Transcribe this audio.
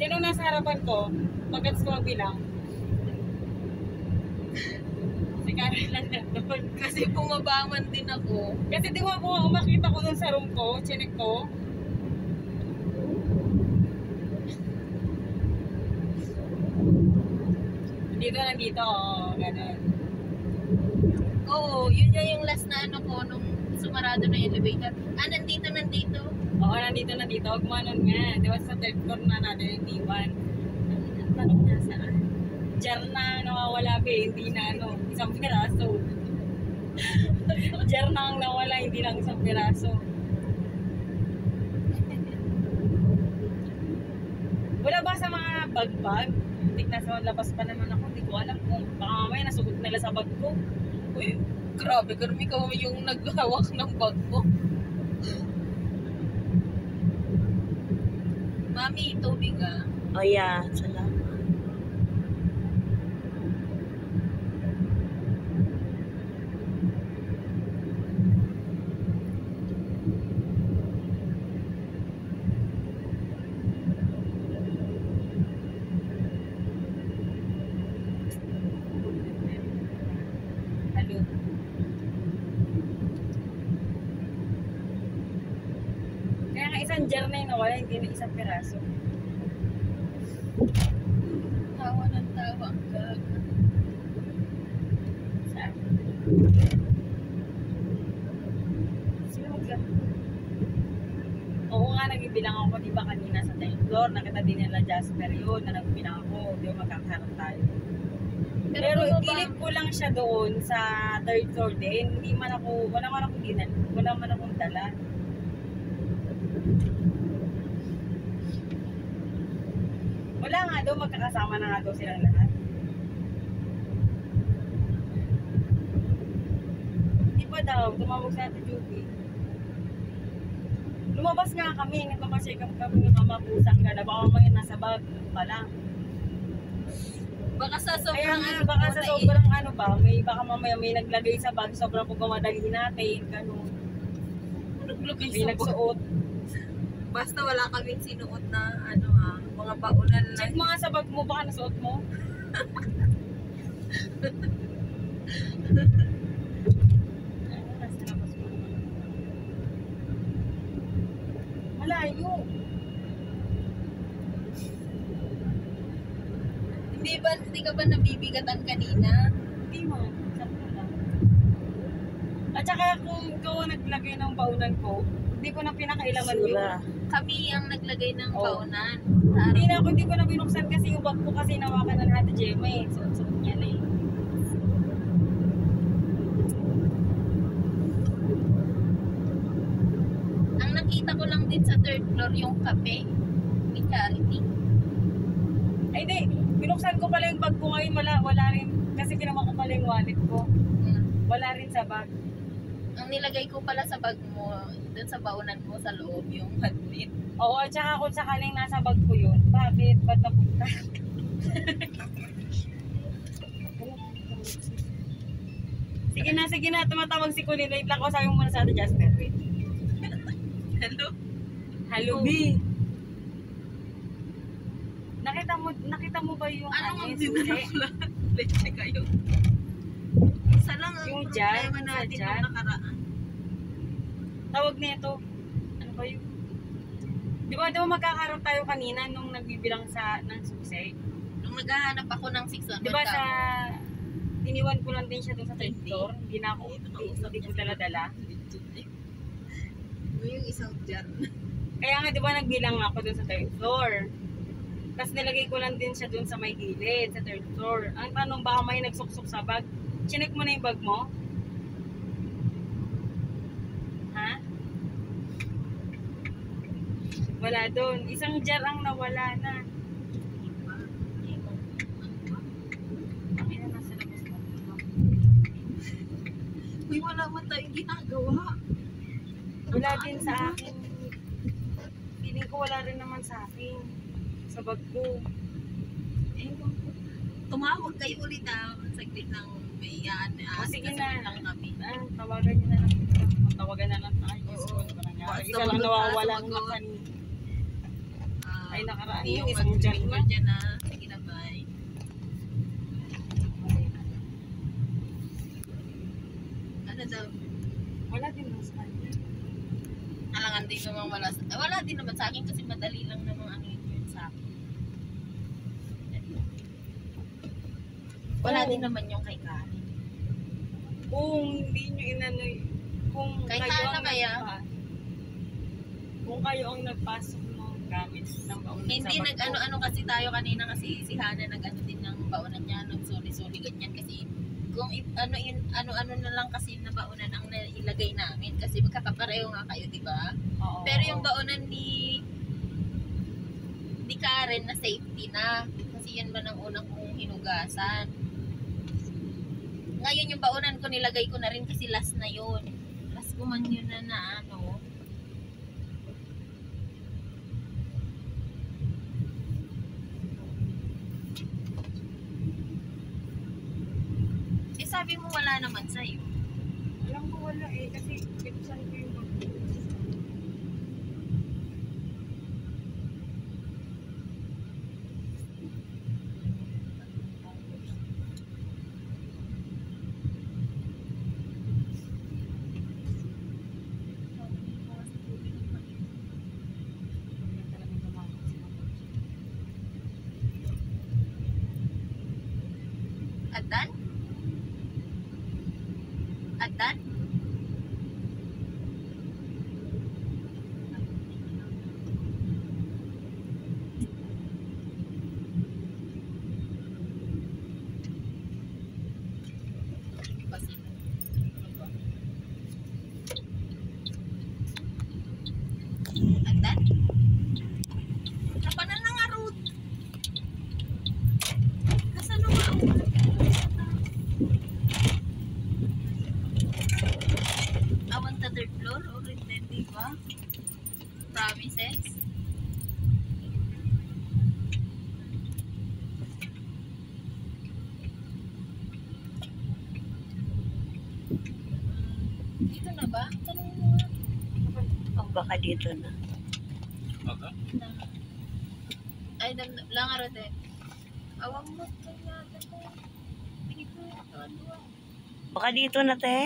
Sino nasa harapan ko? Pagkats ko magbilang. Si Karen lang doon. Kasi pumabangon din ako. Kasi di ba kung makita ko dun sa room ko, chinek ko. Nandito, gano'n. Oo, yun yung last na ano ko nung sumarado na yung elevator. Nandito. Oo, nandito. Gumanon nga. Di ba sa third floor na natin yung D1. Ang tanong na saan? Jar na nawawala ba hindi na isang piraso. Jar na ang nawala, hindi lang isang piraso. Wala ba sa mga bag-bag? Nasa labas pa naman ako, hindi ko alam kung baka mamaya nasugot nila sa bag ko. Uy, grabe, Karmi, ikaw yung naghawak ng bag mo. Mami, tubig ah. Oh yeah, salamat. Kaya nga isang jar na yung nawala, hindi na isang piraso. Tawa ng tawa ang gaga. Saan? Sino magka? Oo nga, nagbibilang ako, di ba kanina sa 10th floor, nakita din nila Jasper yun, na nagbilang ako, di ba magkakaroon tayo. Pero ikilip ko lang siya doon sa 3rd floor din, hindi man ako, wala man akong dala. Wala nga daw, magkakasama na nga daw silang lahat. Di ba daw, tumawag sa Ate Juby. Lumabas nga kami, nagpapacheck up kami ng mamapusang gana. Baka mamaya nasa bag pa lang. Baka sa Kaya sobrang nga, baka sa sobrang baka mamaya may naglagay sa bag, sobrang pagmamadali natin, gano'n. May nagsuot. Basta wala kaming sinuot na mga baunan na. Check mo nga sa bag mo, baka nasuot mo. Malayo. Hindi ka ba nabibigatan kanina? Hindi mo. Sakto lang. At saka kung ikaw ang naglagay ng baunan ko, hindi ko na pinakailaman yun. Kami ang naglagay ng baunan. Hindi ko na binuksan kasi yung bag ko kasi nawakan na natin Gemma eh. Suot-suot niya na eh. Ang nakita ko lang din sa 3rd floor yung kape ni Charity. Ay hindi, binuksan ko pala yung bag ko ngayon, wala rin. Kasi kinuha ko pala yung wallet ko. Wala rin sa bag. Ang nilagay ko pala sa bag mo, dun sa baunan mo sa loob, yung hadlit. Oo, at saka kung sakaling nasa bag ko yun, bakit? Ba't napunta? Sige na, tumatawag si Colin. Wait lang ko, sabi mo muna sa Ate Jasper. Wait. Hello, B. Nakita mo ba yung Anong susi? Leche kayo. Isa lang ang Yung problema dyan, natin dyan. nung nakaraan. Tawag na ito. Ano ba yun? Di ba magkakaroon tayo kanina nung nagbibilang ng susi? Nung naghahanap ako ng 600 Di ba iniwan ko lang din siya doon sa 3rd floor? Hindi ko dala-dala. Yung isang jar. Kaya nga, di ba nagbilang ako doon sa 3rd floor? Tapos nilagay ko lang din siya doon sa may gilid, sa 3rd floor. Ang tanong, baka may nagsuksok sa bag. Chinek mo na yung bag mo? Ha? Wala doon. Isang jar ang nawala na. Uy, wala man tayong ginagawa. Wala din sa akin. Feeling ko wala rin naman sa akin. Sa bag ko. Tumawag kayo ulit saglit ng may sige na. lang kami. Tawagan niyo na lang. Tawagan na lang tayo. Oo. Isa lang nawawala ng kanina. Ay, nakaraan Hindi yung yung isang dyan mo. mag-finger dyan na. Sige na, bye. Ano daw? Wala din mo sa kanya. Alangan din naman wala din naman sa akin kasi madali lang namang ano yun sa akin. Wala Oo. din naman yung kay Karen. Kung hindi nyo inano, kung Kay kayo Hana ang kaya? kung kayo ang nagpasok ng gamit ng baunan Hindi sa bag ko. nag-ano-ano kasi tayo kanina kasi si Hana nag-ano din ng baunan niya, nag-suli-suli ganyan kasi kung ano-ano na lang kasi na baunan ang nailagay namin kasi magkakapareho nga kayo, di ba? Oo. Pero yung baunan ni Karen na safety na kasi yan man ang unang kong hinugasan. Ngayon yung baunan ko nilagay ko na rin kasi last na yun. Last ko man yun na ano. Eh sabi mo wala naman sa'yo. Alam ko wala eh, kasi pinsan ko yung bag ko. Atan? Atan? Atan? Kapanan na nga, Ruth. Nasaan na nga ako? Awan sa third floor o rented, di ba? Promises. Dito na ba? Tanong mo nga. O baka dito na. Na. Ay, lang nga rin eh. Awang mo. Kaya natin. Dito. Ano. Baka dito na, te.